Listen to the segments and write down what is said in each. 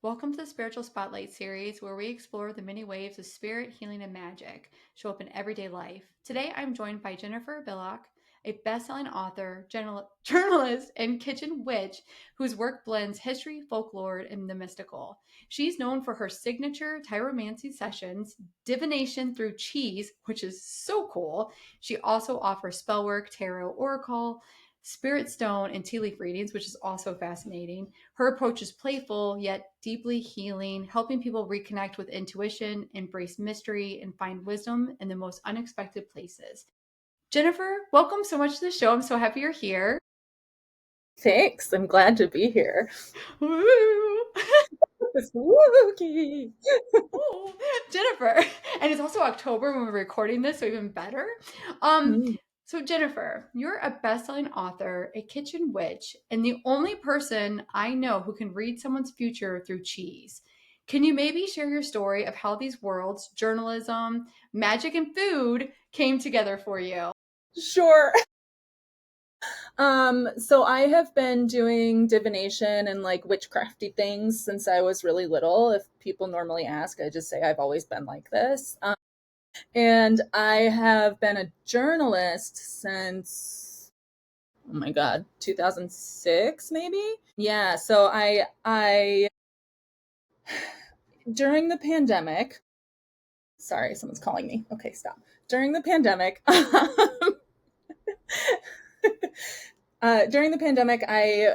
Welcome to the Spiritual Spotlight series, where we explore the many waves of spirit, healing, and magic show up in everyday life. Today, I'm joined by Jennifer Billock, a best-selling author, journalist, and kitchen witch whose work blends history, folklore, and the mystical. She's known for her signature Tyromancy sessions, divination through cheese, which is so cool. She also offers spellwork, tarot, oracle, spirit stone, and tea leaf readings, which is also fascinating. Her approach is playful yet deeply healing, helping people reconnect with intuition, embrace mystery, and find wisdom in the most unexpected places. Jennifer, welcome so much to the show. I'm so happy you're here. Thanks. I'm glad to be here. Woo! Spooky. Ooh, Jennifer. And it's also October when we're recording this, so even better. Um, Mm. so Jennifer, you're a best-selling author, a kitchen witch, and the only person I know who can read someone's future through cheese. Can you maybe share your story of how these worlds, journalism, magic, and food came together for you? Sure. So I have been doing divination and like witchcrafty things since I was really little. If people normally ask, I just say I've always been like this. And I have been a journalist since, oh my God, 2006 maybe. Yeah, so I during the pandemic, sorry, someone's calling me. Okay, stop. During the pandemic, I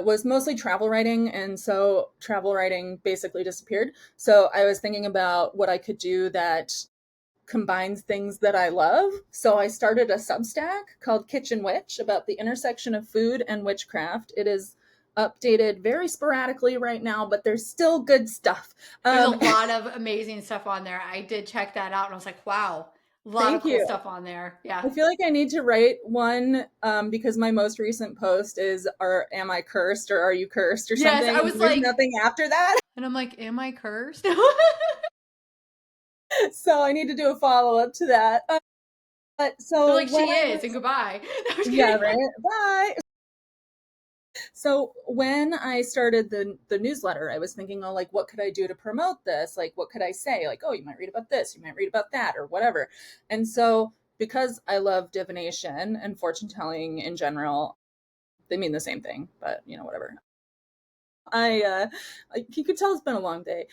was mostly travel writing, and so travel writing basically disappeared. So I was thinking about what I could do that combines things that I love. So I started a Substack called Kitchen Witch about the intersection of food and witchcraft. It is updated very sporadically right now, but there's still good stuff. There's a Um, lot of amazing stuff on there. I did check that out and I was like, wow, a lot of Thank cool you. stuff on there. Yeah. I feel like I need to write one because my most recent post is "Are am I cursed or are you cursed" or Yes, something, I and was there's like, nothing after that. and I'm like, am I cursed? So I need to do a follow up to that. But They're so like, when she I is, and was, goodbye. No, I'm just yeah, kidding. right, bye. So when I started the newsletter, I was thinking, oh, like, what could I do to promote this? Like, what could I say? Like, oh, you might read about this, you might read about that, or whatever. And so because I love divination and fortune telling in general, they mean the same thing, but whatever. You could tell it's been a long day.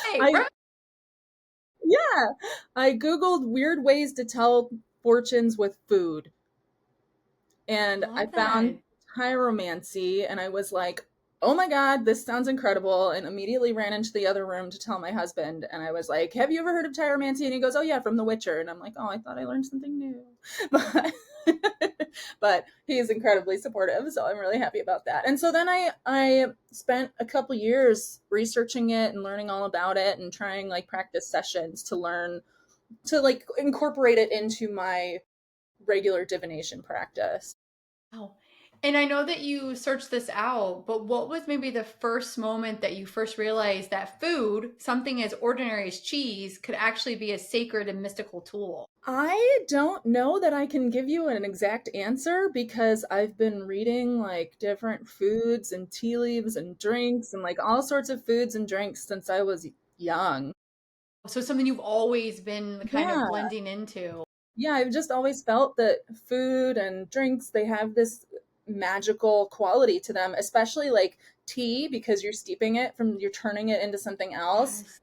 Hey, I Yeah, I googled weird ways to tell fortunes with food, I and I love found that. Tyromancy, and I was like, "Oh my god, this sounds incredible!" And immediately ran into the other room to tell my husband, and I was like, "Have you ever heard of Tyromancy?" And he goes, "Oh yeah, from The Witcher." And I'm like, "Oh, I thought I learned something new," but but he is incredibly supportive, so I'm really happy about that. And so then I spent a couple years researching it and learning all about it and trying like practice sessions to learn to like incorporate it into my regular divination practice. Oh, and I know that you searched this out, but what was maybe the first moment that you first realized that food, something as ordinary as cheese, could actually be a sacred and mystical tool? I don't know that I can give you an exact answer because I've been reading like different foods and tea leaves and drinks and like all sorts of foods and drinks since I was young. So something you've always been kind of Yeah. blending into. Yeah, I've just always felt that food and drinks, they have this magical quality to them, especially like tea because you're turning it into something else. Yes,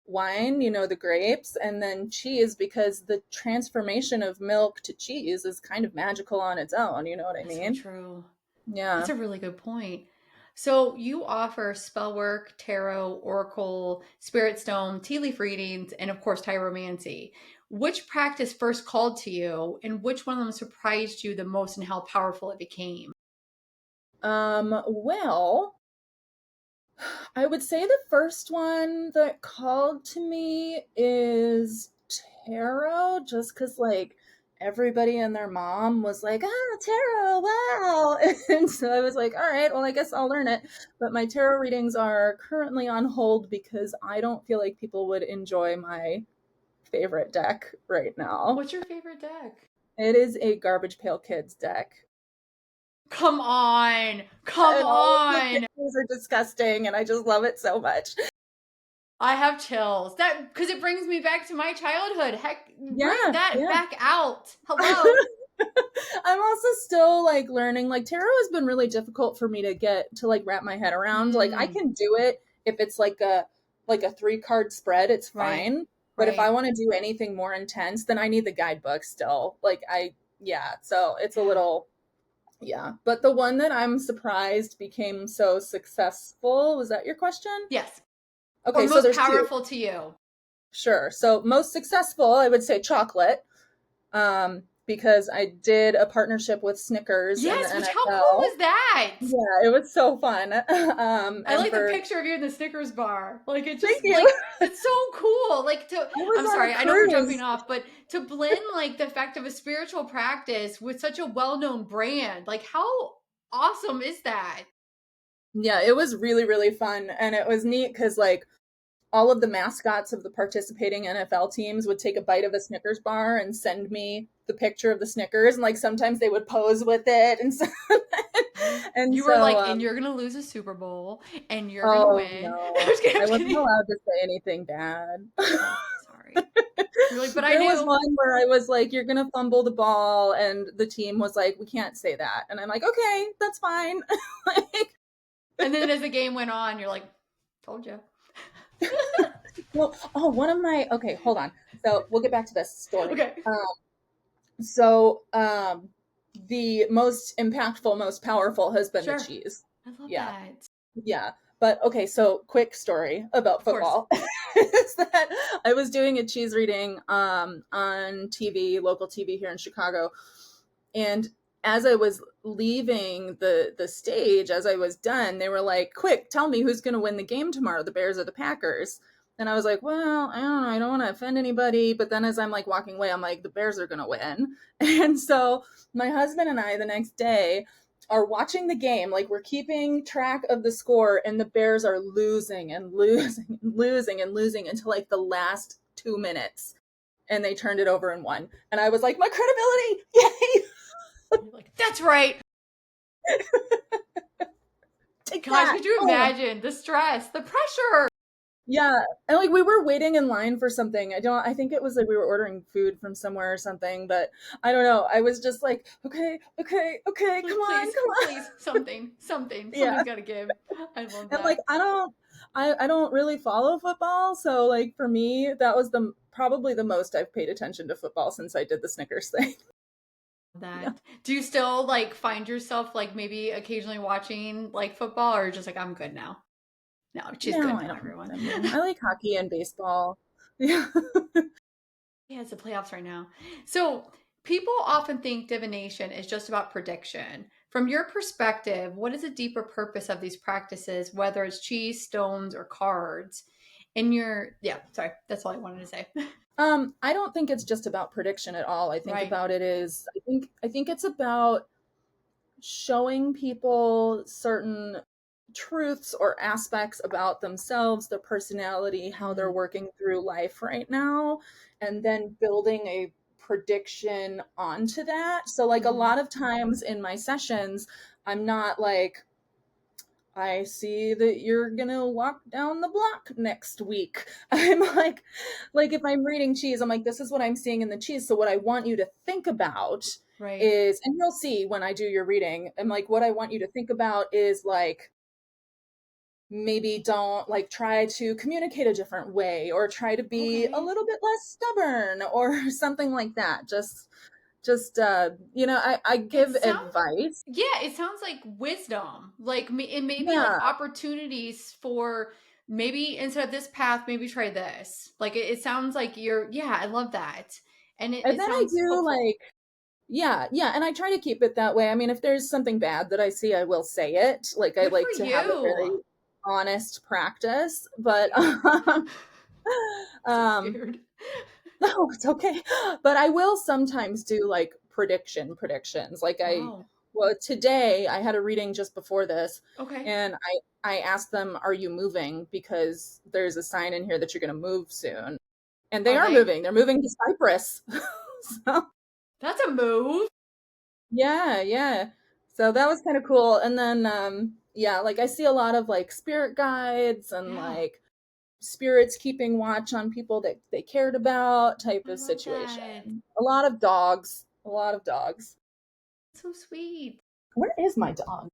Wine, the grapes, and then cheese because the transformation of milk to cheese is kind of magical on its own. You know what I that's so mean? true. Yeah. That's a really good point. So you offer spell work, tarot, oracle, spirit stone, tea leaf readings, and of course tyromancy. Which practice first called to you, and which one of them surprised you the most in how powerful it became? Well, I would say the first one that called to me is tarot, just because, like, everybody and their mom was like, ah, tarot, wow. And so I was like, all right, well, I guess I'll learn it. But my tarot readings are currently on hold because I don't feel like people would enjoy my favorite deck right now. What's your favorite deck? It is a Garbage Pail Kids deck. Come on. Come And all of the on. things are disgusting, and I just love it so much. I have chills. That because it brings me back to my childhood. Heck, bring Yeah, that yeah. back out. Hello. I'm also still like learning. Like tarot has been really difficult for me to get to like wrap my head around. Like I Mm, can do it if it's like a 3 card spread, it's right. fine. But if I Right. want to do anything more intense, then I need the guidebook still. Yeah, so it's a Yeah. little, yeah. But the one that I'm surprised became so successful, was that your question? Yes. Or Okay, so most there's two. powerful to you. Sure. So most successful, I would say chocolate, because I did a partnership with Snickers and the Yes, which how cool NFL. was that? Yeah, it was so fun. I And like the for picture of you in the Snickers bar. Like it thank just you. like it's so cool. Like to I was I'm on a sorry, I know we're jumping cruise. off, but to blend like the fact of a spiritual practice with such a well-known brand, like how awesome is that? Yeah, it was really, really fun. And it was neat because, like, all of the mascots of the participating NFL teams would take a bite of a Snickers bar and send me the picture of the Snickers. And, like, sometimes they would pose with it. And so, and You were so like, and you're gonna lose a Super Bowl and you're gonna oh win. I'm no, just kidding, I'm I just wasn't kidding. allowed to say anything bad. Oh, sorry. You're like, but I There was knew. one where I was like, "You're gonna fumble the ball," and the team was like, "We can't say that," and I'm like, "Okay, that's fine." Like, And then as the game went on, you're like, told you. well, oh, one of my okay, hold on. So we'll get back to this story. Okay. So the most impactful, most powerful has been the Sure. cheese. I love Yeah, that. yeah. But okay, so quick story about Of course. football is that I was doing a cheese reading on TV, local TV here in Chicago, and as I was leaving the stage, as I was done, they were like, "Quick, tell me who's going to win the game tomorrow, the Bears or the Packers?" And I was like, "Well, I don't know. I don't want to offend anybody." But then as I'm like walking away, I'm like, "The Bears are going to win." And so my husband and I the next day are watching the game, like we're keeping track of the score, and the Bears are losing and losing and losing and losing until like the last 2 minutes. And they turned it over and won. And I was like, "My credibility, yay!" You're like, that's right. Take Gosh, that. could you Oh, imagine the stress, the pressure? yeah. And like we were waiting in line for something. I think it was like we were ordering food from somewhere or something, but I don't know. I was just like, okay, okay, okay, come Like, on, please, come on. please, something, something, Yeah. something's got to give. I love And like that. I don't really follow football, so like for me, that was the probably the most I've paid attention to football since I did the Snickers thing. Yeah. That. Do you still like find yourself like maybe occasionally watching like football or just like, I'm good now? No, she's No, good I now, don't everyone. anymore. I like hockey and baseball. Yeah. Yeah, it's the playoffs right now. So people often think divination is just about prediction. From your perspective, what is the deeper purpose of these practices, whether it's cheese, stones, or cards? In your, yeah, sorry, that's all I wanted to say. I don't think it's just about prediction at all. I think Right. about it is I think it's about showing people certain truths or aspects about themselves, their personality, how they're Mm, working through life right now, and then building a prediction onto that. So like a mhm. lot of times in my sessions, I'm not like, I see that you're gonna walk down the block next week. I'm like if I'm reading cheese, I'm like, this is what I'm seeing in the cheese. So what I want you to think about Right. is, and you'll see when I do your reading, I'm like, what I want you to think about is like maybe don't like try to communicate a different way or try to be a Okay. little bit less stubborn or something like that. Just you know, I It give sounds, advice. yeah, it sounds like wisdom. Like it may be like Yeah. opportunities for maybe instead of this path, maybe try this. Like it sounds like you're, yeah, I love that. And And it then I sounds do hopeful. like, yeah, yeah, and I try to keep it that way. I mean, if there's something bad that I see, I will say it. Like I Good for like to have a very you. honest practice, but Yeah. So um scared. no, it's okay. But I will sometimes do like predictions. Like I Wow. well, today I had a reading just before this, Okay. and I asked them, "Are you moving? Because there's a sign in here that you're going to move soon." And they Are are they? moving. They're moving to Cyprus. So That's a move. yeah, yeah. So that was kind of cool. And then Yeah, like I see a lot of like spirit guides and Yeah, like spirits keeping watch on people that they cared about type I of love that. situation. A lot of dogs. A lot of dogs. So sweet. Where is my dog?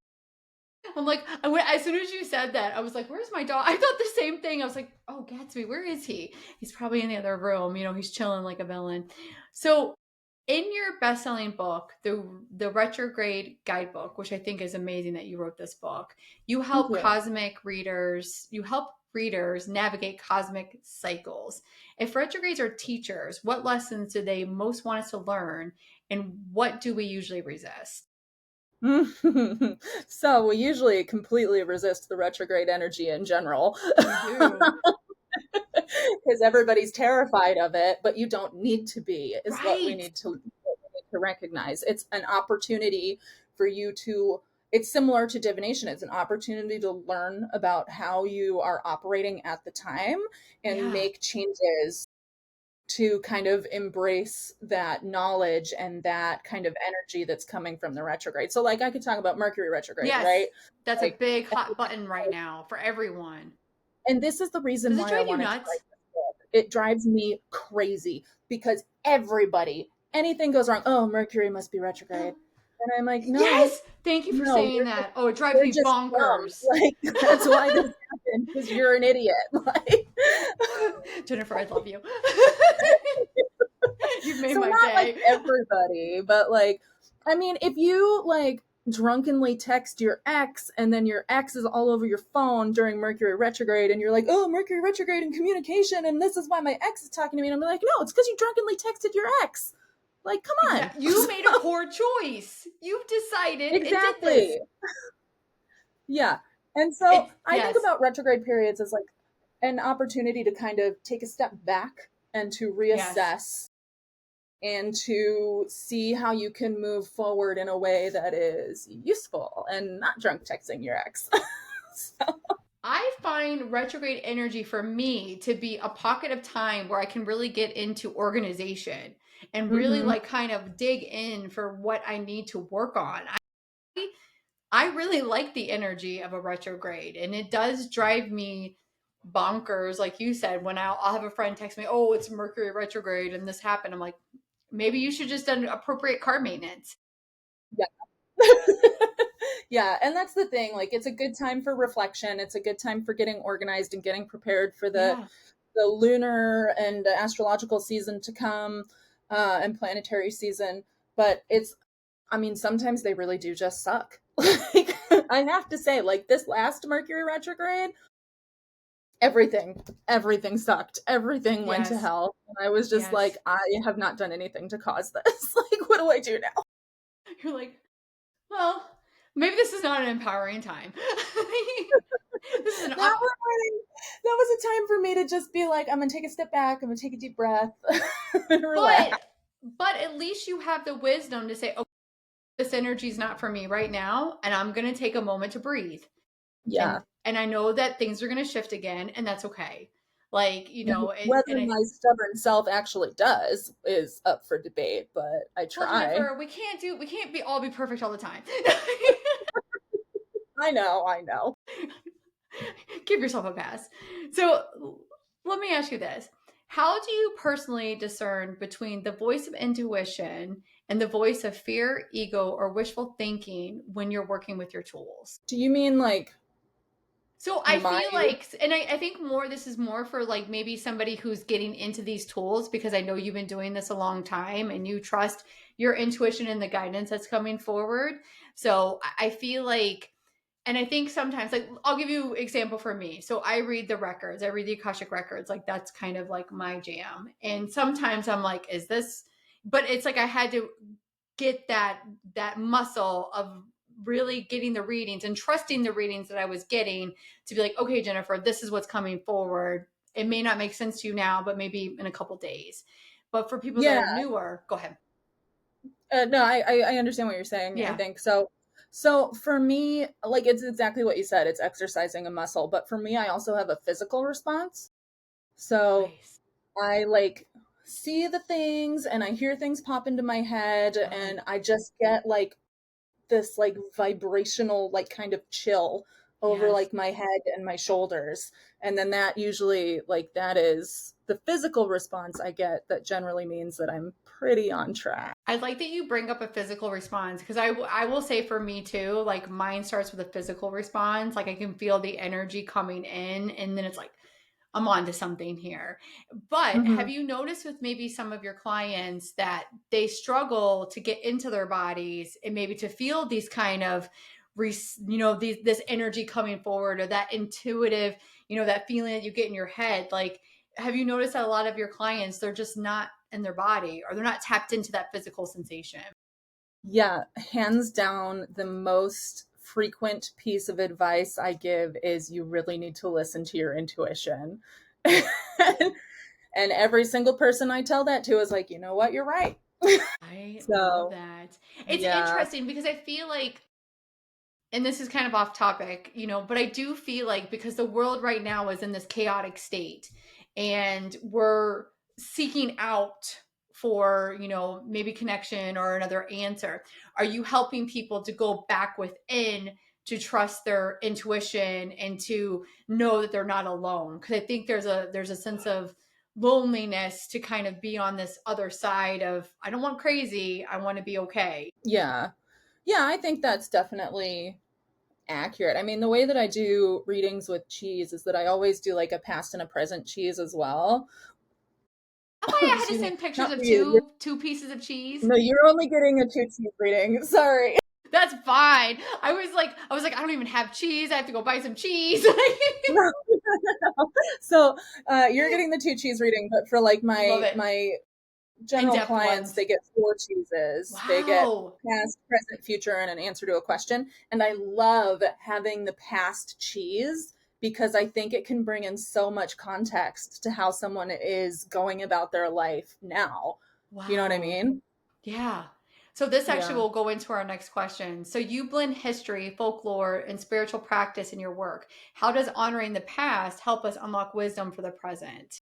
I'm like, as soon as you said that, I was like, "Where's my dog?" I thought the same thing. I was like, "Oh, Gatsby, where is he? He's probably in the other room. He's chilling like a villain." So, in your best-selling book, the retrograde guidebook, which I think is amazing that you wrote this book, Thank you. you help readers navigate cosmic cycles. If retrogrades are teachers, what lessons do they most want us to learn, and what do we usually resist? So we usually completely resist the retrograde energy in general We do. because everybody's terrified of it, but you don't need to be, is Right. what we need to recognize. It's an opportunity for you to, it's similar to divination. It's an opportunity to learn about how you are operating at the time and Yeah. make changes to kind of embrace that knowledge and that kind of energy that's coming from the retrograde. So, like, I could talk about Mercury retrograde, right? Yes. That's a Like, big hot button right now for everyone. and this is the reason Does it why I drive you wanted to nuts? write this book. It drives me crazy because everybody, anything goes wrong. Oh, Mercury must be retrograde. And I'm like, no, Yes. Thank you for no, saying that. Oh, it drives you're me just dumb. bonkers. Like, that's why this happened because you're an idiot. Like, Jennifer, I love you. You've made so my not like day. everybody, but like, I mean, if you like drunkenly text your ex and then your ex is all over your phone during Mercury retrograde and you're like, oh, Mercury retrograde in communication and this is why my ex is talking to me, and I'm like, no, it's because you drunkenly texted your ex. Like, come on. Exactly. You made a poor choice. You've decided and did this. Exactly. Yeah. And so It's I think yes. about retrograde periods as like an opportunity to kind of take a step back and to Yes. reassess and to see how you can move forward in a way that is useful and not drunk texting your ex. So, I find retrograde energy for me to be a pocket of time where I can really get into organization and really mm-hmm. like kind of dig in for what I need to work on. I really like the energy of a retrograde, and it does drive me bonkers, like you said, when I'll have a friend text me, "Oh, it's Mercury retrograde and this happened." I'm like, maybe you should just do appropriate car maintenance. Yeah. Yeah, and that's the thing. Like, it's a good time for reflection. It's a good time for getting organized and getting prepared for Yeah. the lunar and astrological season to come, and planetary season. But it's, I mean, sometimes they really do just suck. Like, I have to say, like this last Mercury retrograde, everything sucked. Everything went to Yes. hell. And I was just like, Yes. I have not done anything to cause this. Like, what do I do now? You're like, well, maybe this is not an empowering time. This is an That up. was that was a time for me to just be like, I'm gonna take a step back, I'm gonna take a deep breath and relax. But at least you have the wisdom to say, "Okay, this energy is not for me right now, and I'm going to take a moment to breathe." Yeah. And I know that things are going to shift again, and that's okay. Like, Whether and I my stubborn self actually does is up for debate, but I well, try. Jennifer, we can't be all be perfect all the time. I know. Give yourself a pass. So, let me ask you this. How do you personally discern between the voice of intuition and the voice of fear, ego, or wishful thinking when you're working with your tools? Do you mean like So I my feel like, and I think more, this is more for like maybe somebody who's getting into these tools because I know you've been doing this a long time and you trust your intuition and the guidance that's coming forward. So I feel like, and I think sometimes, like, I'll give you example for me. So I read the records, I read the Akashic records, like that's kind of like my jam. And sometimes I'm like, is this? But it's like I had to get that muscle of really getting the readings and trusting the readings that I was getting to be like, okay, Jennifer, this is what's coming forward. It may not make sense to you now, but maybe in a couple days. But for people that yeah, are newer, go ahead. no, I understand what you're saying. I Yeah. think so. So for me, like it's exactly what you said. It's exercising a muscle, but for me, I also have a physical response. So Nice. I like see the things and I hear things pop into my head Good. and I just get like this like vibrational, like kind of chill over Yes. like my head and my shoulders. And then that usually, like, that is the physical response I get that generally means that I'm pretty on track. I like that you bring up a physical response because I will say for me too, like mine starts with a physical response. Like I can feel the energy coming in, and then it's like, I'm on to something here. But have Mm-hmm. you noticed with maybe some of your clients that they struggle to get into their bodies and maybe to feel these kind of, this energy coming forward or that intuitive, that feeling that you get in your head? Like, have you noticed that a lot of your clients, they're just not in their body or they're not tapped into that physical sensation? Yeah, hands down, the most frequent piece of advice I give is you really need to listen to your intuition. And every single person I tell that to is like, you know what, you're right. I love So, that. It's yeah. interesting because I feel like, and this is kind of off topic, but I do feel like because the world right now is in this chaotic state and we're seeking out for, maybe connection or another answer. Are you helping people to go back within to trust their intuition and to know that they're not alone? Because I think there's a sense of loneliness to kind of be on this other side of I don't want crazy, I want to be okay. Yeah. Yeah, I think that's definitely accurate. I mean, the way that I do readings with cheese is that I always do like a past and a present cheese as well. I thought I had to Excuse me. send pictures Not of for you. two pieces of cheese. No, you're only getting a two cheese reading. Sorry. That's fine. I don't even have cheese. I have to go buy some cheese. No, so you're getting the two cheese reading, but for like Love it. my In general depth clients, ones. they get four cheeses. They get Wow. past, present, future, and an answer to a question. And I love having the past cheese because I think it can bring in so much context to how someone is going about their life now. You know what I Wow. mean? Yeah. So this actually Yeah. will go into our next question. So you blend history, folklore, and spiritual practice in your work. How does honoring the past help us unlock wisdom for the present?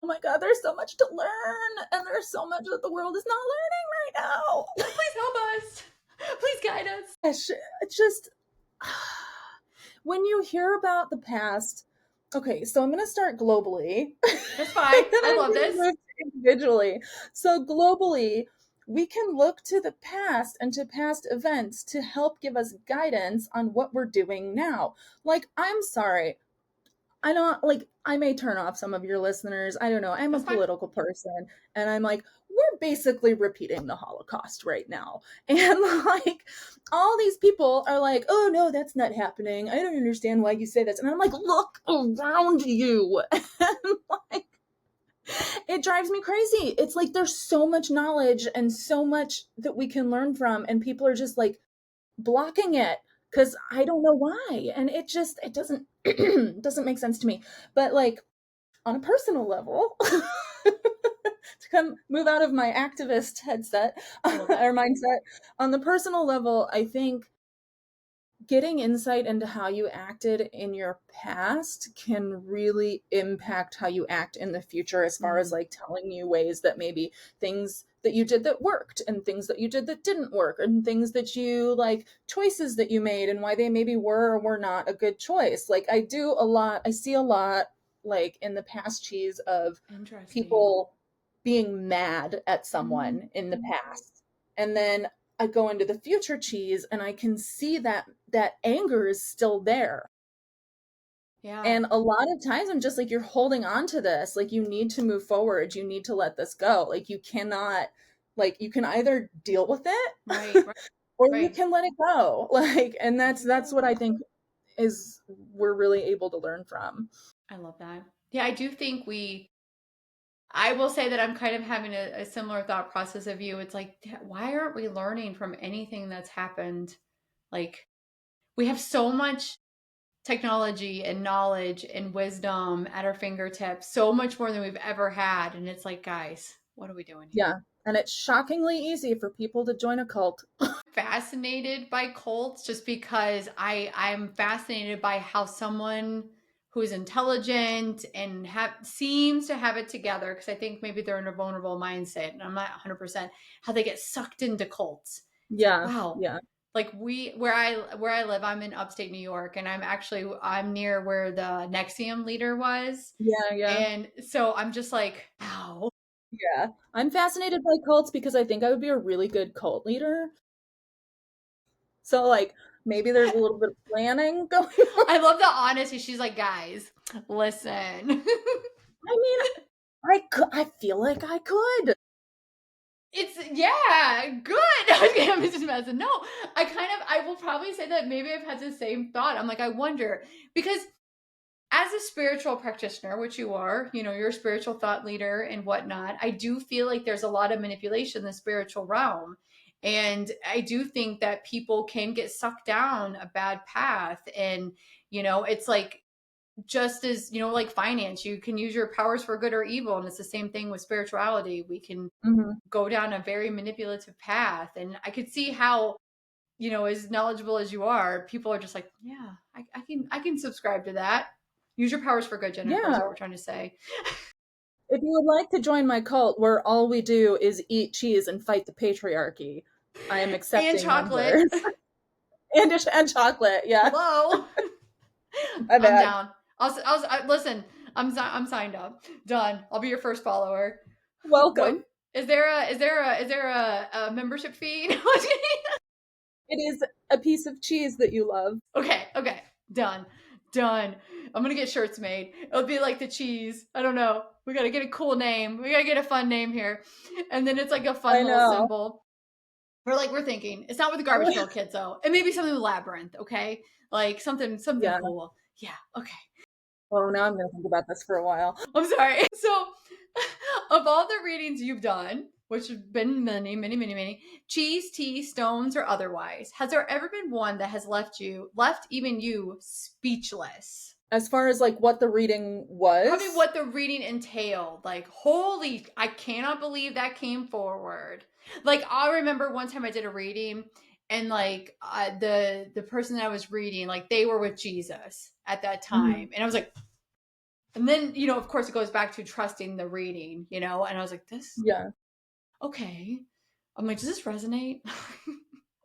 Oh my God, there's so much to learn, and there's so much that the world is not learning right now. Please help us. Please guide us. Gosh, it's just when you hear about the past, okay, so I'm going to start globally That's and fine. then I I'm love going to this. move to individually. So, globally, we can look to the past and to past events to help give us guidance on what we're doing now. Like, I'm sorry, I don't like, I may turn off some of your listeners. I don't know. I'm a That's fine. political person and I'm like, we're basically repeating the Holocaust right now. And like, all these people are like, oh no, that's not happening. I don't understand why you say this. And I'm like, look around you. And like, it drives me crazy. It's like there's so much knowledge and so much that we can learn from, and people are just like, blocking it because I don't know why. And it doesn't doesn't make sense to me. But like on a personal level, to come move out of my activist headset I love that. or mindset, on the personal level, I think getting insight into how you acted in your past can really impact how you act in the future, as far as Mm, like telling you ways that maybe things that you did that worked and things that you did that didn't work and things that you like, choices that you made and why they maybe were or were not a good choice. Like I see a lot like in the past cheese of interesting. people being mad at Hmm. someone in the past, and then I go into the future cheese and I can see that that anger is still there. Yeah. And a lot of times I'm just like, you're holding on to this. Like, you need to move forward. You need to let this go. Like, you cannot, like, you can either deal with Right. it Right. or you Right. can let it go. Like, and that's what I think is we're really able to learn from. I love that. Yeah, I do think I will say that I'm kind of having a similar thought process of you. It's like, why aren't we learning from anything that's happened? Like, we have so much technology and knowledge and wisdom at our fingertips, so much more than we've ever had. And it's like, guys, what are we doing here? Yeah. And it's shockingly easy for people to join a cult. Fascinated by cults just because I'm fascinated by how someone who's intelligent and seems to have it together, because I think maybe they're in a vulnerable mindset and I'm not 100% how they get sucked into cults. It's like, Yeah. wow, Yeah. Like where I live, I'm in upstate New York, and I'm near where the Nexium leader was. Yeah, yeah, And so I'm just like, ow. yeah. I'm fascinated by cults because I think I would be a really good cult leader. So like maybe there's a little bit of planning going on. I love the honesty. She's like, guys, listen. I mean, I could, I feel like I could. It's yeah, good. I'm just messing. No, I will probably say that maybe I've had the same thought. I'm like, I wonder because as a spiritual practitioner, which you are, you're a spiritual thought leader and whatnot, I do feel like there's a lot of manipulation in the spiritual realm. And I do think that people can get sucked down a bad path. And, it's like just as, like finance, you can use your powers for good or evil. And it's the same thing with spirituality. We can Hmm. go down a very manipulative path. And I could see how, as knowledgeable as you are, people are just like, yeah, I can subscribe to that. Use your powers for good, Jennifer, is Yeah. what we're trying to say. If you would like to join my cult where all we do is eat cheese and fight the patriarchy, I am And accepting chocolate. members. And chocolate, yeah. Hello. My I'm bad. down. Listen. I'm signed up. Done. I'll be your first follower. What Welcome. is there a membership fee? It is a piece of cheese that you love. Okay. Done. Done. I'm gonna get shirts made. It'll be like the cheese. I don't know. We gotta get a cool name. We gotta get a fun name here. And then it's like a fun I little know. symbol. We're thinking. It's not with the Garbage Pail Kids though. And maybe something with Labyrinth, okay? Like something Yeah. cool. Yeah, okay. Oh, now I'm gonna think about this for a while. I'm sorry. So, of all the readings you've done, which have been many, cheese, tea, stones, or otherwise, has there ever been one that has left even you speechless? As far as like what the reading Probably was, what the reading entailed. Like, holy, I cannot believe that came forward. Like, I remember one time I did a reading, and like the person that I was reading, like they were with Jesus at that mhm, time, and I was like, and then of course, it goes back to trusting the reading, and I was like, this yeah. okay. I'm like, does this resonate?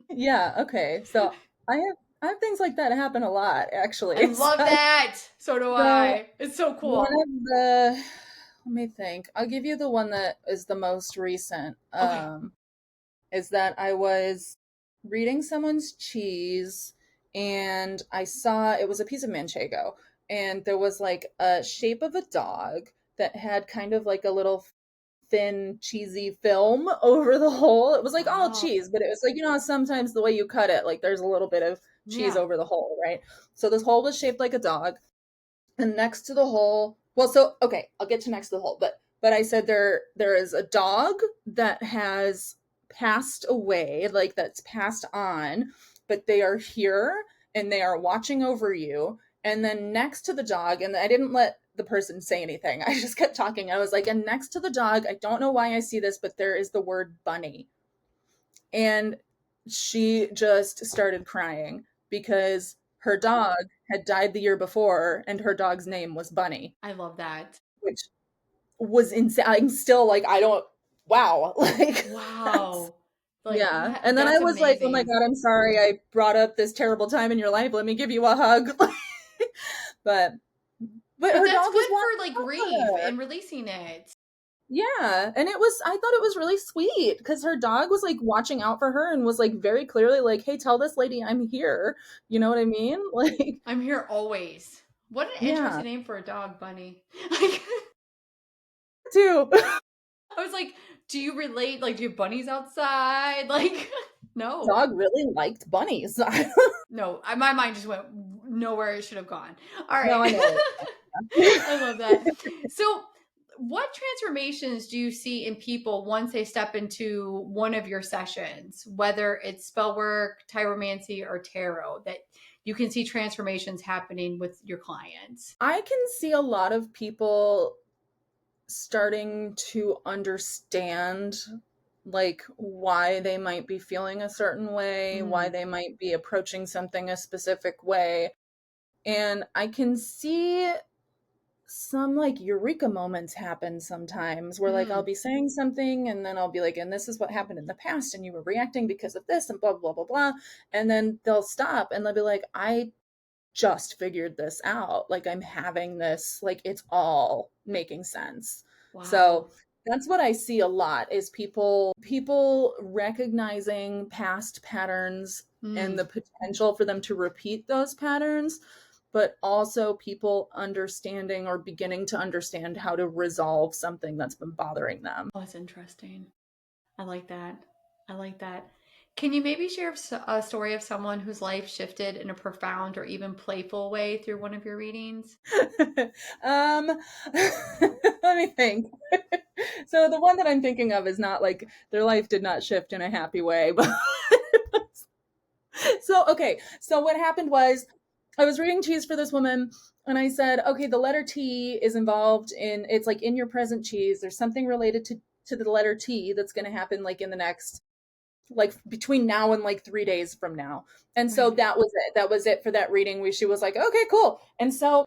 Yeah, okay. So I have things like that happen a lot I actually. love that. So do So I. It's so one cool. of the let me think. I'll give you the one that is the most recent. Okay. Is that I was reading someone's cheese and I saw it was a piece of manchego and there was like a shape of a dog that had kind of like a little thin cheesy film over the hole. It was like all Oh, cheese, but it was like sometimes the way you cut it like there's a little bit of cheese yeah. over the hole, right? So this hole was shaped like a dog and next to the hole, well, so okay, I'll get to next to the hole, but I said there is a dog that has passed away, like that's passed on, but they are here and they are watching over you. And then next to the dog, and I didn't let the person say anything. I just kept talking. I was like, and next to the dog, I don't know why I see this, but there is the word bunny. And she just started crying because her dog had died the year before and her dog's name was Bunny, I love that. which was insane. I'm still like, I don't, wow. Like, that's, Wow. Like yeah. that And then I that's was like, oh my amazing. God, I'm sorry I brought up this terrible time in your life. Let me give you a hug. but, but But her that's dog was good for like watching grief over her. and releasing it. Yeah, and I thought it was really sweet because her dog was like watching out for her and was like very clearly like, "Hey, tell this lady I'm here." You know what I mean? Like, I'm here always. What an yeah, interesting name for a dog, Bunny. Like too. I was like, do you relate? Like, do you have bunnies outside? Like, no. Dog really liked bunnies. No, my mind just went nowhere it should have gone. All No, right. I know. Yeah. I love that. So, what transformations do you see in people once they step into one of your sessions, whether it's spell work, tyromancy, or tarot, that you can see transformations happening with your clients? I can see a lot of people starting to understand like why they might be feeling a certain way, why Mm, they might be approaching something a specific way. And I can see some like eureka moments happen sometimes where like I'll Mm. be saying something and then I'll be like, and this is what happened in the past and you were reacting because of this and blah blah blah blah. And then they'll stop and they'll be like, I just figured this out. Like I'm having this, like it's all making sense. So Wow. that's what I see a lot is people recognizing past patterns and Mm. the potential for them to repeat those patterns, but also people understanding or beginning to understand how to resolve something that's been bothering them. Oh, that's interesting. I like that. I like that. Can you maybe share a story of someone whose life shifted in a profound or even playful way through one of your readings? um let me think. So the one that I'm thinking of is not like their life did not shift in a happy way, but so okay. So what happened was I was reading Cheese for this woman and I said, okay, the letter T is involved in it's like in your present cheese. There's something related to the letter T that's going to happen like in the next like between now and like 3 days from now. And so Right. that was it. That was it for that reading. She was like, okay, cool. And so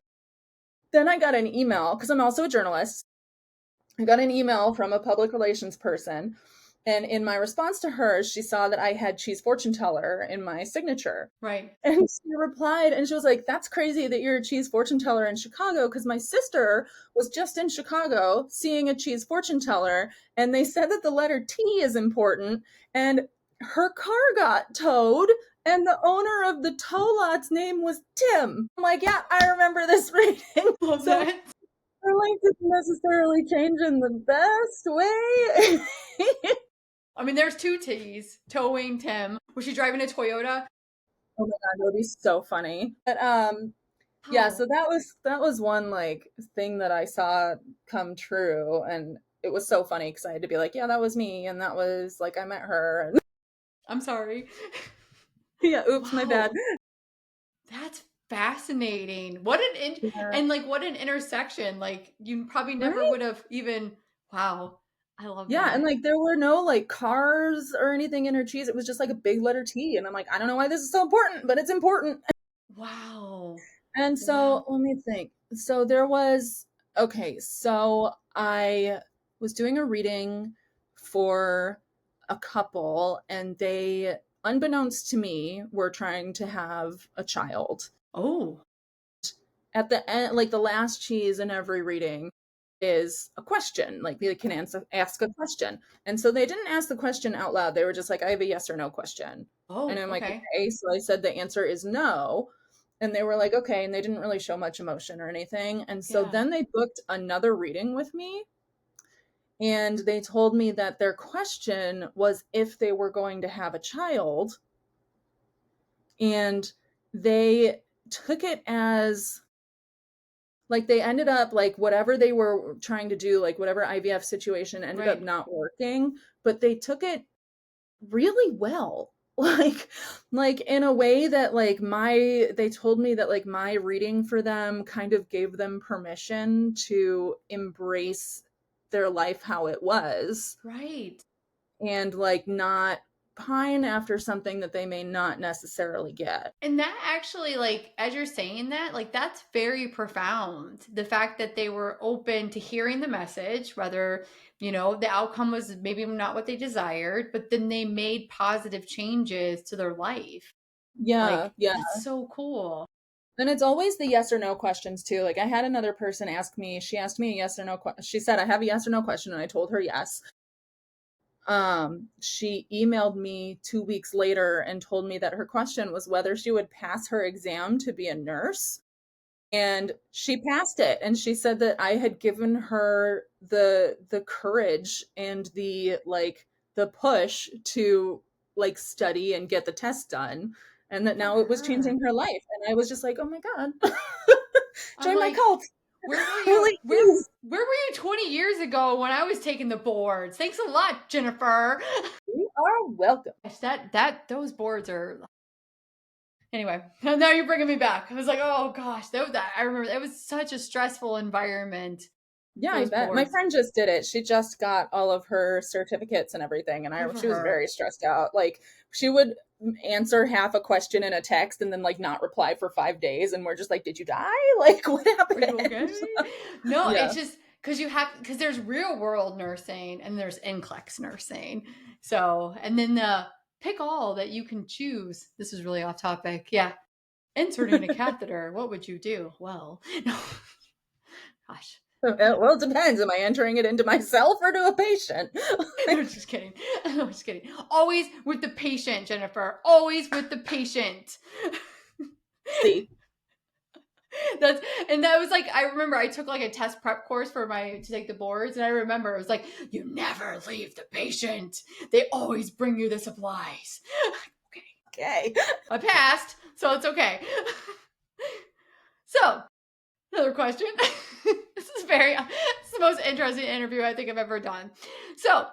then I got an email because I'm also a journalist. I got an email from a public relations person. And in my response to her, she saw that I had Cheese Fortune Teller in my signature. Right. And she replied and she was like, that's crazy that you're a cheese fortune teller in Chicago because my sister was just in Chicago seeing a cheese fortune teller and they said that the letter T is important and her car got towed and the owner of the tow lot's name was Tim. I'm like, yeah, I remember this reading. Love So that. her life didn't necessarily change in the best way. I mean, there's two T's. Towing Tim. Was she driving a Toyota? Oh my god, that would be so funny. But yeah, Wow. so that was one like thing that I saw come true and it was so funny because I had to be like, yeah, that was me and that was like I met her and I'm sorry. yeah, oops, my bad. Wow. That's fascinating. What an Yeah. and like what an intersection. Like you probably never Right? would have even wow. I love Yeah, and that. like there were no like cars or anything in her cheese. It was just like a big letter T and I'm like, I don't know why this is so important, but it's important. Wow. And Wow. so let me think. So there was okay, so I was doing a reading for a couple and they unbeknownst to me were trying to have a child. Oh. At the end like the last cheese in every reading is a question. Like they can ask a question. And so they didn't ask the question out loud. They were just like, I have a yes or no question. And Oh, I'm like, okay. okay. So I said the answer is no. And they were like, okay. And they didn't really show much emotion or anything. And so Yeah. then they booked another reading with me. And they told me that their question was if they were going to have a child. And they took it as like they ended up like whatever they were trying to do, like whatever IVF situation ended up Right. not working, but they took it really well. Like in a way that like my they told me that like my reading for them kind of gave them permission to embrace their life how it was Right. and like not pine after something that they may not necessarily get. And that actually, like, as you're saying that, like, that's very profound. The fact that they were open to hearing the message, whether, the outcome was maybe not what they desired, but then they made positive changes to their life. Yeah, Like, yeah. that's so cool. And it's always the yes or no questions too. Like I had another person ask me, she asked me a yes or no question. She said, I have a yes or no question. And I told her yes. She emailed me 2 weeks later and told me that her question was whether she would pass her exam to be a nurse. And she passed it. And she said that I had given her the courage and the push to like study and get the test done. And that Good for now it was her. changing her life. And I was just like, oh my God. I'm Join my like, cult. where were you? Holy cheese. Where were you 20 years ago when I was taking the boards? Thanks a lot, Jennifer. You are welcome. Gosh, that those boards are anyway. Now you're bringing me back. I was like, oh gosh, that I remember that was such a stressful environment. Yeah, I those bet. My boards. friend just did it. She just got all of her certificates and everything, and Good for she was her. very stressed out. Like she would answer half a question in a text and then like not reply for 5 days, and we're just like, "Did you die? Like what Are you happened?" okay? No, Yeah. it's just because there's real world nursing and there's NCLEX nursing. So, and then the pick all that you can choose. This is really off topic. Yeah. Inserting a catheter, what would you do? Well, no, gosh. Well, it depends. Am I entering it into myself or to a patient? No, just kidding. No, just kidding. Always with the patient, Jennifer. Always with the patient. See, That's and that was like I remember I took like a test prep course for my to take the boards, and I remember it was like you never leave the patient. They always bring you the supplies. Okay, okay. I passed, so it's okay. So another question. This is the most interesting interview I think I've ever done. So,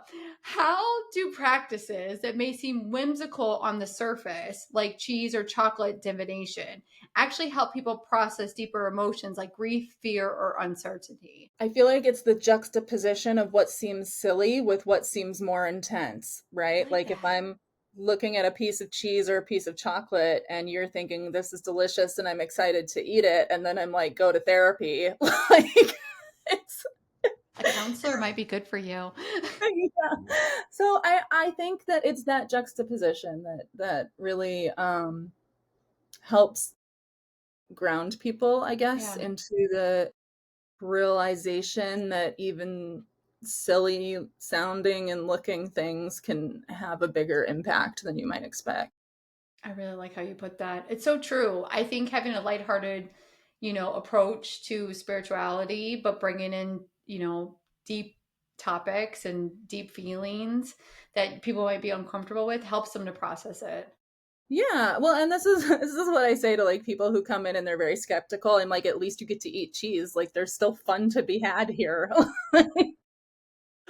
how do practices that may seem whimsical on the surface, like cheese or chocolate divination, actually help people process deeper emotions like grief, fear, or uncertainty? I feel like it's the juxtaposition of what seems silly with what seems more intense, I right? like Like if that. I'm looking at a piece of cheese or a piece of chocolate and you're thinking this is delicious and I'm excited to eat it and then I'm like go to therapy, like it's A counselor might be good for you. yeah. So I think that it's that juxtaposition that really helps ground people, I guess, Yeah, into the realization that even silly sounding and looking things can have a bigger impact than you might expect. I really like how you put that. It's so true. I think having a lighthearted, approach to spirituality, but bringing in, deep topics and deep feelings that people might be uncomfortable with helps them to process it. Yeah, well, and this is what I say to like people who come in and they're very skeptical. And like, at least you get to eat cheese. Like, there's still fun to be had here.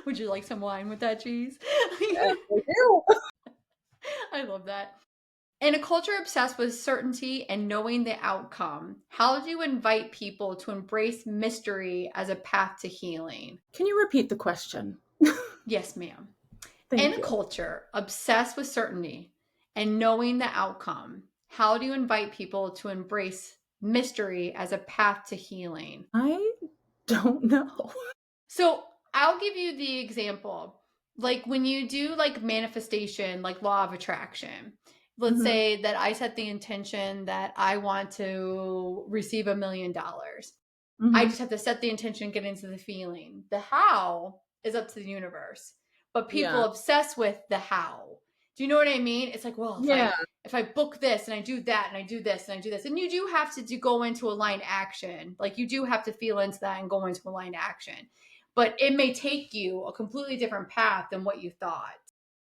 Would you like some wine with that cheese? Yes, I do. I love that. In a culture obsessed with certainty and knowing the outcome, how do you invite people to embrace mystery as a path to healing? Can you repeat the question? Yes, ma'am. In Thank a you. culture obsessed with certainty and knowing the outcome, how do you invite people to embrace mystery as a path to healing? I don't know. So I'll give you the example. Like when you do like manifestation, like law of attraction, let's Hmm. say that I set the intention that I want to receive $1 million. I Hmm. just have to set the intention, get into the feeling. The how is up to the universe. But people Yeah. obsess with the how. Do you know what I mean? It's like, well, if Yeah. I book this and I do that and I do this and I do this, and you do have to go into aligned action. Like you do have to feel into that and go into aligned action. But it may take you a completely different path than what you thought.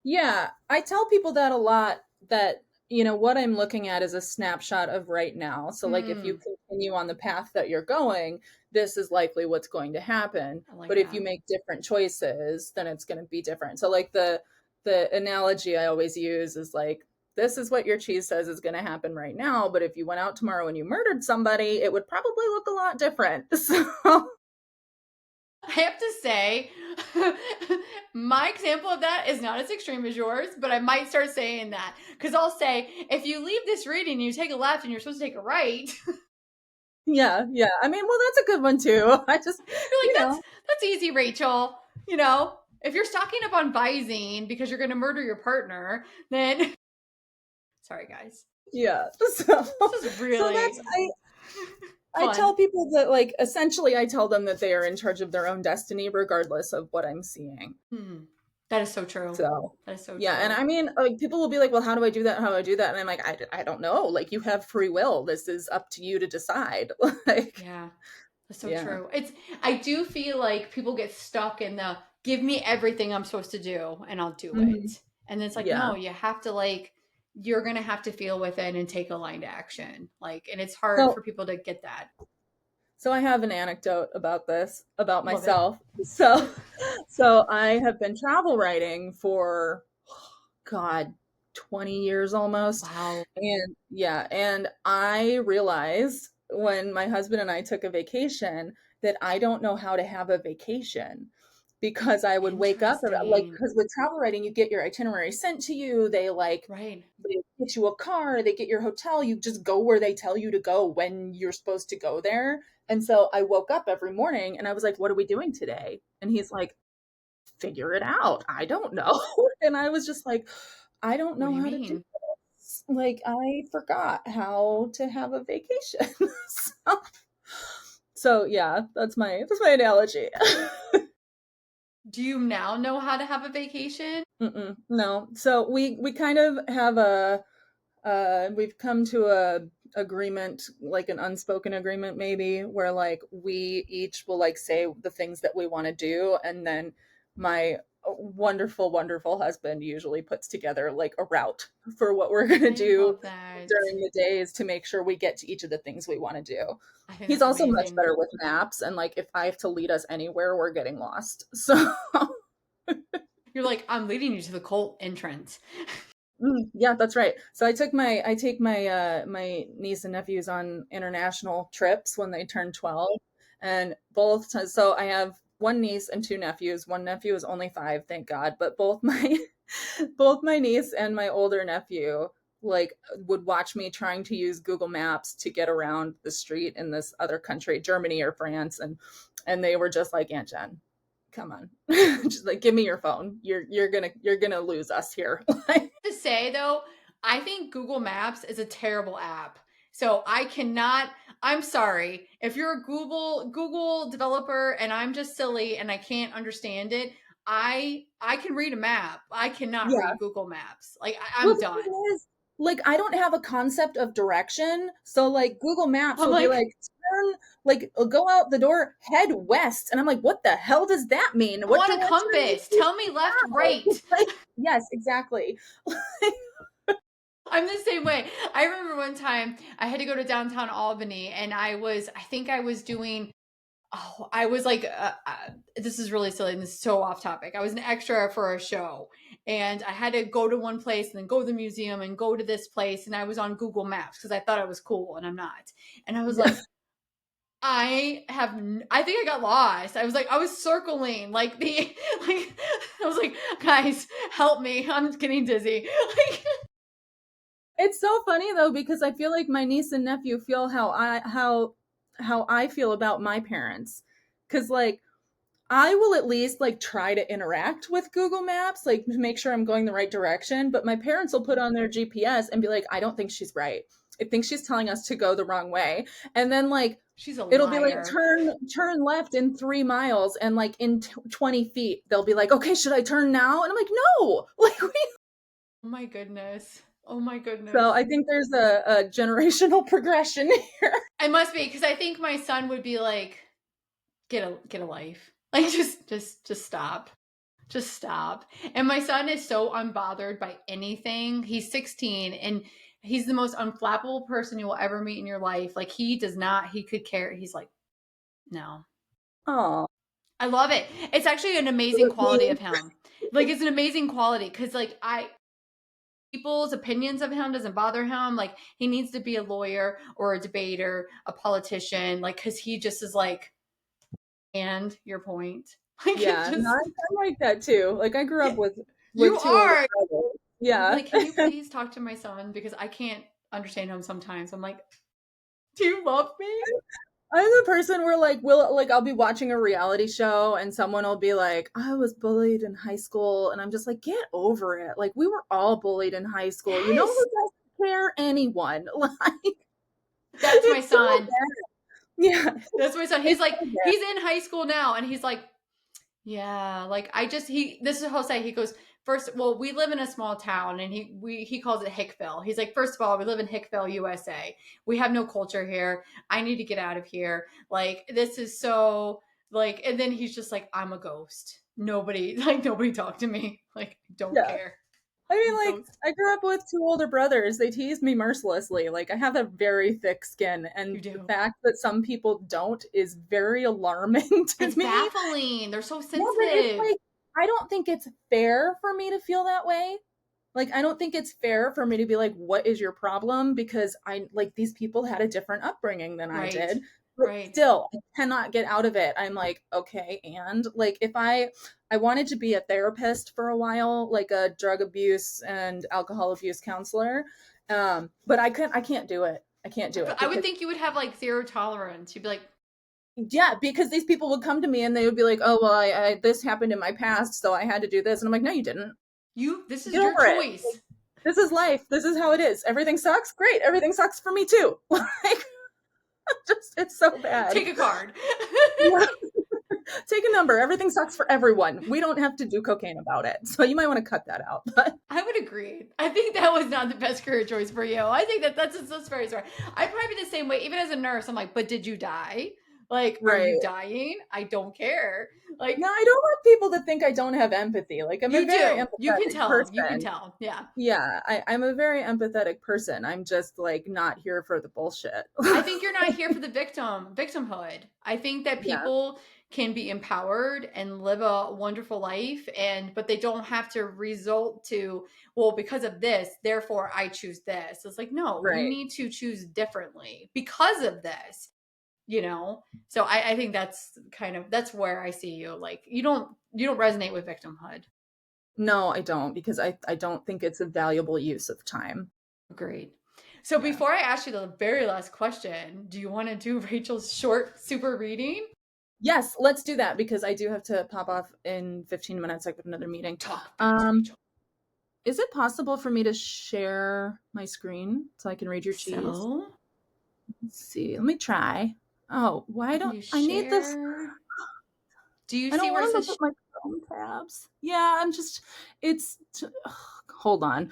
Yeah, I tell people that a lot that, what I'm looking at is a snapshot of right now. So, like, if you Hmm. continue on the path that you're going, this is likely what's going to happen. I like But if you that. make different choices, then it's going to be different. So, like, the analogy I always use is like, this is what your cheese says is going to happen right now. But if you went out tomorrow and you murdered somebody, it would probably look a lot different. So, I have to say, my example of that is not as extreme as yours, but I might start saying that because I'll say, if you leave this reading and you take a left and you're supposed to take a right, yeah, yeah. I mean, well, that's a good one too. I just, you're like, you that's know, that's easy, Rachel. If you're stocking up on Visine because you're going to murder your partner, then sorry, guys, yeah. So, this is so that's really I tell fun. people that like essentially I tell them that they are in charge of their own destiny regardless of what I'm seeing. Hmm. That is so true. So, That is so yeah, and true. I mean, like people will be like, "Well, how do I do that? How do I do that?" And I'm like, I don't know. Like you have free will. This is up to you to decide." Like, Yeah. That's so yeah. true. I do feel like people get stuck in the give me everything I'm supposed to do and I'll do Hmm. it. And it's like, Yeah. no, you have to you're gonna have to feel within and take aligned action. Like, and it's hard So, for people to get that. so I have an anecdote about this about Love it. myself. So I have been travel writing for God, 20 years almost. Wow. And yeah, and I realized when my husband and I took a vacation that I don't know how to have a vacation because I would wake up like Interesting. because with travel writing you get your itinerary sent to you. Right. They get you a car, they get your hotel, you just go where they tell you to go when you're supposed to go there. And so I woke up every morning and I was like, "What are we doing today?" And he's like, "Figure it out. I don't know." And I was just like, "I don't What do know you how to do mean? this. Like I forgot how to have a vacation." so, so yeah, that's my analogy. Do you now know how to have a vacation? No. So we kind of have a we've come to a agreement, like an unspoken agreement maybe, where like we each will like say the things that we want to do, and then my wonderful, wonderful husband usually puts together like a route for what we're gonna I do love that. during the days to make sure we get to each of the things we want to do. I think He's that's also much amazing. better with maps, and like if I have to lead us anywhere, we're getting lost. So You're like, I'm leading you to the cult entrance. Yeah, that's right. So I take my niece and nephews on international trips when they turn 12, and so I have one niece and two nephews. One nephew is only 5, thank God, but both my both my niece and my older nephew like would watch me trying to use Google Maps to get around the street in this other country, Germany or France, and they were just like, "Aunt Jen, come on." Just like, "Give me your phone. You're gonna lose us here." To say though, I think Google Maps is a terrible app. So I cannot. I'm sorry if you're a Google developer and I'm just silly and I can't understand it. I can read a map. I cannot Yeah. read Google Maps. Like Well, I'm the done. thing is, like, I don't have a concept of direction. So, like, Google Maps I'm will be like, like, turn, like, go out the door, head west. And I'm like, what the hell does that mean? I What want a direction are you compass. Tell me facing left, now? right. Like, yes, exactly. I'm the same way. I remember one time I had to go to downtown Albany and I think I was doing I was like, this is really silly and this is so off topic. I was an extra for a show and I had to go to one place and then go to the museum and go to this place. And I was on Google Maps because I thought I was cool and I'm not. And I was Yeah. like, I think I got lost. I was like, I was circling like like, I was like, guys, help me. I'm getting dizzy. Like, It's so funny though, because I feel like my niece and nephew feel how I feel about my parents. Cause like I will at least like try to interact with Google Maps, like to make sure I'm going the right direction. But my parents will put on their GPS and be like, I don't think she's right. I think she's telling us to go the wrong way. And then like she's a it'll be like liar. turn left in 3 miles, and like in 20 feet they'll be like, okay, should I turn now? And I'm like, no. Like we Oh my goodness. Oh my so goodness. I think there's a generational progression here. It must be because I think my son would be like, get a life. Like just stop. Just stop. And my son is so unbothered by anything. He's 16 and he's the most unflappable person you will ever meet in your life. Like he does not, he could care. He's like, no. Oh, I love it. It's actually an amazing quality of him. Like it's an amazing quality because like I people's opinions of him doesn't bother him. Like he needs to be a lawyer or a debater, a politician, like because he just is like, and your point. Like it yeah, no, just I'm like that too. Like I grew up you with two older are. brothers. I'd be Yeah. like, can you please talk to my son because I can't understand him sometimes. I'm like, do you love me? I'm the person where like I'll be watching a reality show and someone will be like, I was bullied in high school, and I'm just like, get over it. Like we were all bullied in high school. You know who Yes, doesn't care? Anyone. Like that's my it's so son. bad. Yeah. That's my son. He's It's like, so bad. he's in high school now, and he's like, yeah, like I just he. This is Jose. He goes first. Well, we live in a small town, and he calls it Hickville. He's like, first of all, we live in Hickville, USA. We have no culture here. I need to get out of here. Like this is so like, and then he's just like, I'm a ghost. Nobody like nobody talk to me. Like don't Yeah. care. I I'm a mean, like, ghost. I grew up with two older brothers. They teased me mercilessly. Like, I have a very thick skin, You and the do. fact that some people don't is very alarming to It's me. baffling. They're so Yeah, but it's sensitive. like I don't think it's fair for me to feel that way. Like, I don't think it's fair for me to be like, what is your problem? Because I like these people had a different upbringing than I Right. did. But Right. still, I cannot get out of it. I'm like, okay, and like if I wanted to be a therapist for a while, like a drug abuse and alcohol abuse counselor. But I can't do it. I can't do it I would because think you would have like zero tolerance. You'd be like, yeah, because these people would come to me and they would be like, "Oh, well, I this happened in my past, so I had to do this." And I'm like, "No, you didn't. this is Get your over it. choice. This is life. This is how it is. Everything sucks. Great. Everything sucks for me too." Like, just it's so bad. Take a card. Yeah. Take a number. Everything sucks for everyone. We don't have to do cocaine about it. So you might want to cut that out. But I would agree. I think that was not the best career choice for you. I think that's very smart. I'd probably be the same way. Even as a nurse, I'm like, but did you die? Like, are you right. dying? I don't care. Like, No, I don't want people to think I don't have empathy. Like I'm a you very do. You can empathetic tell. You can person. tell. Yeah. Yeah, I'm a very empathetic person. I'm just like not here for the bullshit. I think you're not here for the victimhood. I think that Yeah, people can be empowered and live a wonderful life but they don't have to result to, well, because of this, therefore I choose this. It's like, no, you right. need to choose differently because of this, you know? So I think that's where I see you. Like you don't resonate with victimhood. No, I don't because I don't think it's a valuable use of time. Great. So Yeah. before I ask you the very last question, do you want to do Rachel's short super reading? Yes, let's do that because I do have to pop off in 15 minutes. I've got another meeting. Talk fast, Um, Rachel. is it possible for me to share my screen so I can read your cheese? So, Let's see. Let me try. Oh, why can don't you I need this? share? Do you I see don't where want it to look says at my Chrome tabs. Yeah, I'm just, it's, ugh, hold on.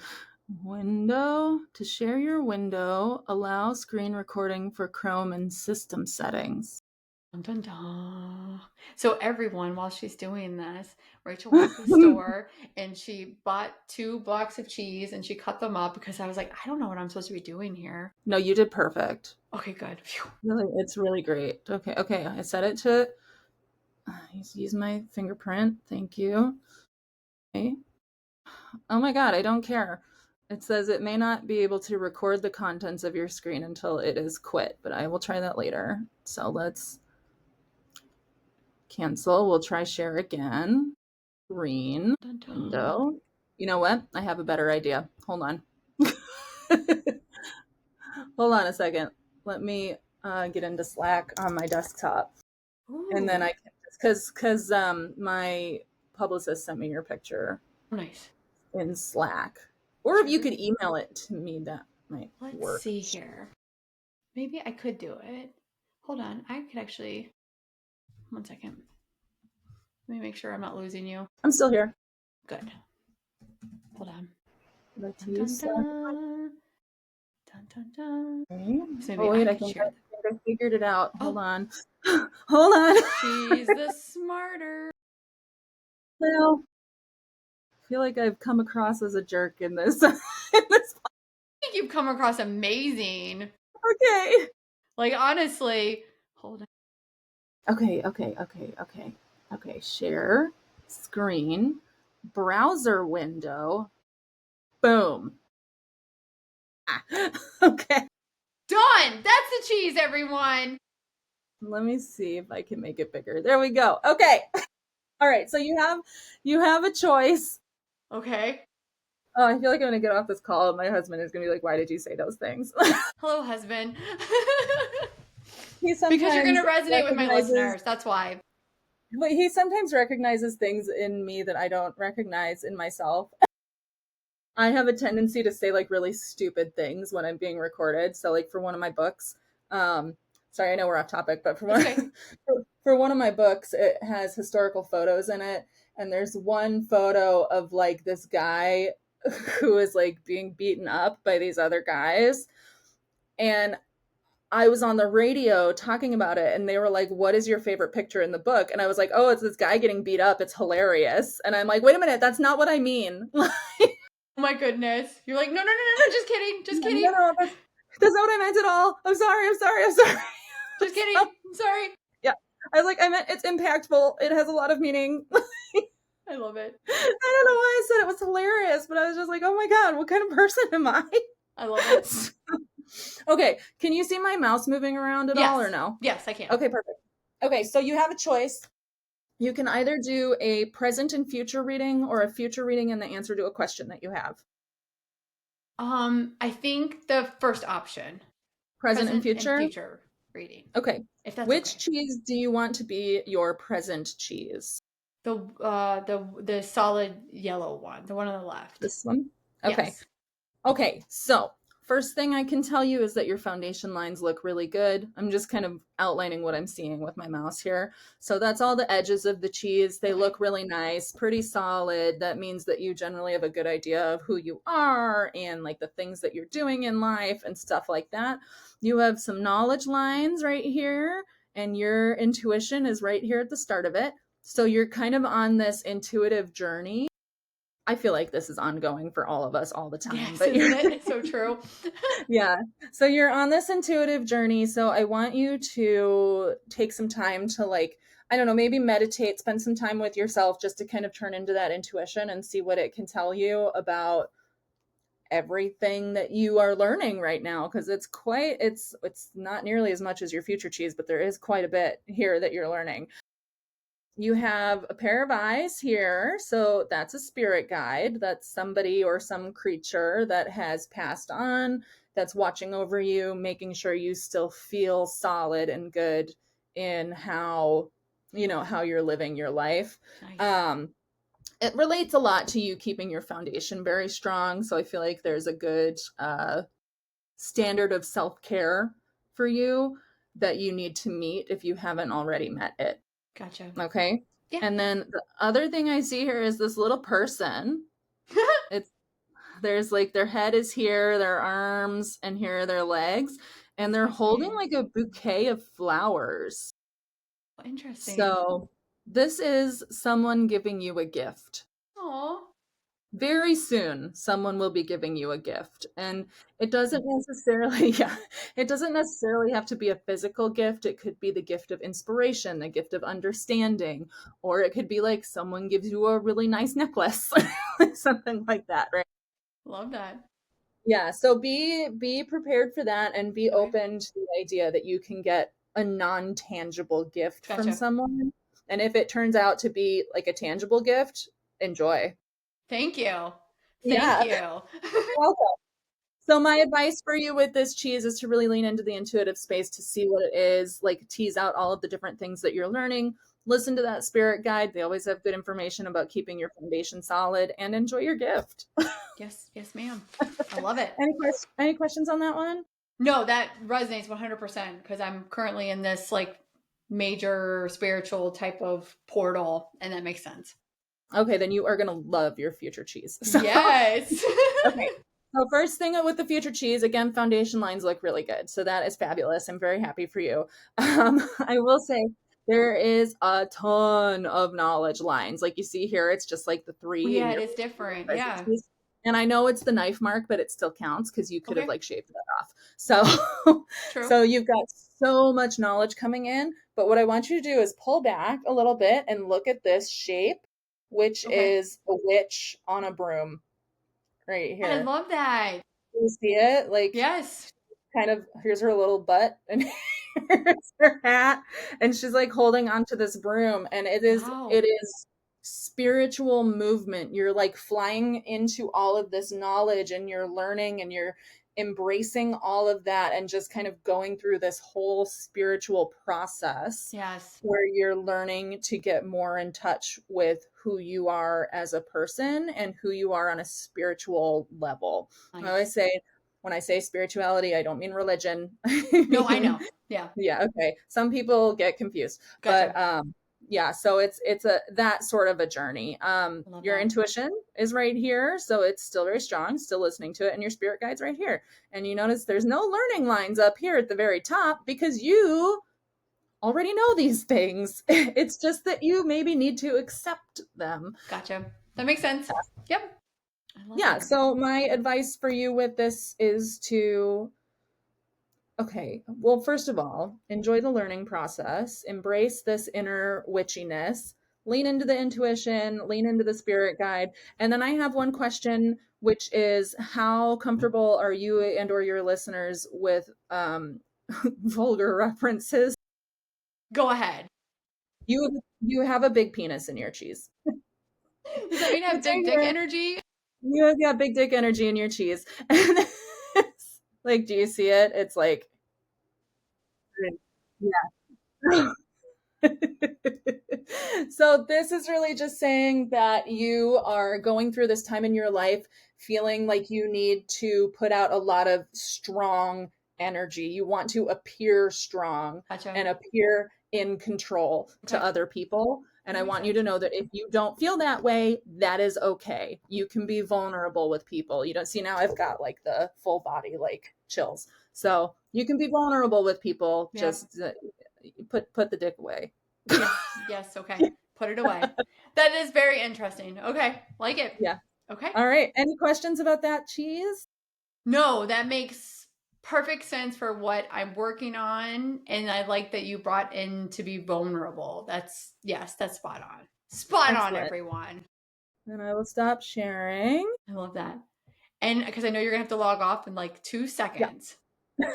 Window, to share your window, allow screen recording for Chrome and system settings. dun, dun, dun. So everyone, while she's doing this, Rachel went to the store and she bought 2 blocks of cheese and she cut them up because I was like, I don't know what I'm supposed to be doing here. No, you did perfect. Okay, good. Phew. Really, it's really great. Okay, okay. I set it to use my fingerprint. Thank you. Okay. Oh my god, I don't care. It says it may not be able to record the contents of your screen until it is quit, but I will try that later. So let's cancel. We'll try share again. Green Dun, dun. window. You know what? I have a better idea. Hold on. Hold on a second. Let me get into Slack on my desktop, and then Ooh, I can because my publicist sent me your picture nice. in Slack, or if you Sure. could email it to me, that might Let's work. see here. Maybe I could do it. Hold on. I could actually. 1 second. Let me make sure I'm not losing you. I'm still here. Good. Hold on. Let's Dun dun use Slack. dun. Dun dun dun. Okay. So Oh maybe I wait, could share. I think I figured it out. Hold Oh, on. Hold on. she's the smarter. Well, I feel like I've come across as a jerk in this. In this. I think you've come across amazing. Okay. Like honestly, hold on. Okay. Okay. Okay. Okay. Okay. Share screen, browser window. Boom. Ah. Okay. Done. That's the cheese, everyone. Let me see if I can make it bigger. There we go. Okay. All right. So you have a choice. Okay. Oh, I feel like I'm gonna get off this call and my husband is gonna be like, "Why did you say those things?" Hello, husband. He Because you're sometimes gonna resonate with my recognizes, listeners. That's why. but he sometimes recognizes things in me that I don't recognize in myself. I have a tendency to say like really stupid things when I'm being recorded. So like for one of my books, sorry, I know we're off topic, but for That's okay. one for one of my books, it has historical photos in it, and there's one photo of like this guy who is like being beaten up by these other guys, and I was on the radio talking about it, and they were like, "What is your favorite picture in the book?" And I was like, "Oh, it's this guy getting beat up. It's hilarious." And I'm like, "Wait a minute, that's not what I mean." Oh my goodness. You're like, no, no, no, no, no. Just kidding. Just No, kidding. no, that's not what I meant at all. I'm sorry. I'm sorry. I'm sorry. Just So, kidding. I'm sorry. yeah, I was like, I meant it's impactful. It has a lot of meaning. I love it. I don't know why I said it was hilarious, but I was just like, oh my God, what kind of person am I? I love it. Okay, can you see my mouse moving around at all or Yes. no? Yes, I can. Okay, perfect. Okay, so you have a choice. You can either do a present and future reading or a future reading and the answer to a question that you have. I think the first option, Present and present and future? future reading, Okay. if that's Which okay. cheese do you want to be your present cheese? The solid yellow one, the one on the left. This one? Okay. Yes. Okay, so first thing I can tell you is that your foundation lines look really good. I'm just kind of outlining what I'm seeing with my mouse here. So that's all the edges of the cheese. They Okay. look really nice, pretty solid. That means that you generally have a good idea of who you are and like the things that you're doing in life and stuff like that. You have some knowledge lines right here, and your intuition is right here at the start of it. So you're kind of on this intuitive journey. I feel like this is ongoing for all of us all the time, Yes, but isn't you're it? It's so true. yeah. So you're on this intuitive journey. So I want you to take some time to like, I don't know, maybe meditate, spend some time with yourself just to kind of turn into that intuition and see what it can tell you about everything that you are learning right now, because it's not nearly as much as your future cheese, but there is quite a bit here that you're learning. You have a pair of eyes here. So that's a spirit guide. That's somebody or some creature that has passed on, that's watching over you, making sure you still feel solid and good in how you're living your life. Nice. Um, it relates a lot to you keeping your foundation very strong. So I feel like there's a good standard of self care for you that you need to meet if you haven't already met it. Gotcha. Okay. Yeah. And then the other thing I see here is this little person. It's there's like their head is here, their arms, and here are their legs, and That's they're holding fascinating. like a bouquet of flowers. Interesting. So this is someone giving you a gift. Oh. Very soon someone will be giving you a gift, and it doesn't necessarily yeah, it doesn't necessarily have to be a physical gift. It could be the gift of inspiration, the gift of understanding, or it could be like someone gives you a really nice necklace, something like that, right? Love that. Yeah, so be prepared for that and be Okay. open to the idea that you can get a non-tangible gift from Gotcha. someone, and if it turns out to be like a tangible gift, enjoy. Thank you. Thank Yeah. you. Welcome. So my advice for you with this cheese is to really lean into the intuitive space to see what it is, like tease out all of the different things that you're learning. Listen to that spirit guide. They always have good information about keeping your foundation solid and enjoy your gift. Yes, yes, ma'am. I love it. Any questions on that one? No, that resonates 100% because I'm currently in this like major spiritual type of portal, and that makes sense. Okay, then you are going to love your future cheese. So, Yes. okay. So first thing with the future cheese, again, foundation lines look really good. So that is fabulous. I'm very happy for you. I will say there is a ton of knowledge lines. Like you see here, it's just like the Well, three and yeah, it your is different. present Yeah. cheese. And I know it's the knife mark, but it still counts because you could have Okay. like shaved that off. So, True. so you've got so much knowledge coming in. But what I want you to do is pull back a little bit and look at this shape, which Okay. is a witch on a broom right I here. love that. You see it? Like Yes. kind of here's her little butt and here's her hat, and she's like holding onto this broom, and it Wow. is spiritual movement. You're like flying into all of this knowledge and you're learning and you're embracing all of that and just kind of going through this whole spiritual process Yes. where you're learning to get more in touch with who you are as a person and who you are on a spiritual level. I always Nice. say, when I say spirituality, I don't mean religion. I No, I mean, know. Yeah. yeah, okay. Some people get confused, but Gotcha. yeah, so it's a that sort of a journey. I love Your that. intuition is right here, so it's still very strong, still listening to it, and your spirit guide's right here. And you notice there's no learning lines up here at the very top because you already know these things. It's just that you maybe need to accept them. Gotcha. That makes sense. Yep. I love Yeah, it. so my advice for you with this is to okay, well, first of all, enjoy the learning process, embrace this inner witchiness, lean into the intuition, lean into the spirit guide. And then I have one question, which is how comfortable are you and or your listeners with vulgar references? Go ahead. You have a big penis in your cheese. Does that mean have It's big right dick here. energy? You have got big dick energy in your cheese. And like, do you see it? It's like, yeah. So this is really just saying that you are going through this time in your life feeling like you need to put out a lot of strong energy. You want to appear strong Gotcha. and appear in control to Okay. other people. And That I makes want you to sense. know that if you don't feel that way, that is okay. You can be vulnerable with people. You don't see now I've got like the full body like chills. So you can be vulnerable with people. Yeah. Just put the dick away. Yes. Yes. Okay. Put it away. That is very interesting. Okay. Like it. Yeah. Okay. All right. Any questions about that cheese? No, that makes perfect sense for what I'm working on. And I like that you brought in to be vulnerable. Yes, that's spot on. Spot on, Excellent. everyone. Then I will stop sharing. I love that. And because I know you're going to have to log off in like two Yeah. seconds.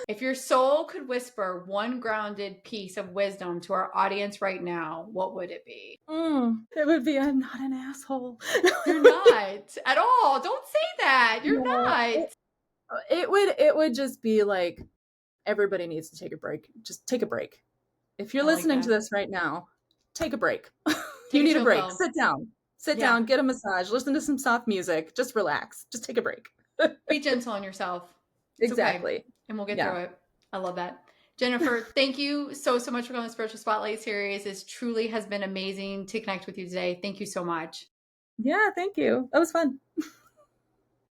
If your soul could whisper one grounded piece of wisdom to our audience right now, what would it be? It would be I'm not an asshole. You're not at all. Don't say that. You're No, not. it would just be like everybody needs to take a break. Just take a break. If you're I like listening to that. this right now, take a break. You Take a need a chill break. pill. Sit down. Sit Yeah. down, get a massage, listen to some soft music, just relax. Just take a break. Be gentle on yourself. It's okay. Exactly. And we'll get Yeah. through it. I love that. Jennifer, thank you so much for going to the Spiritual Spotlight series. This truly has been amazing to connect with you today. Thank you so much. Yeah, thank you. That was fun.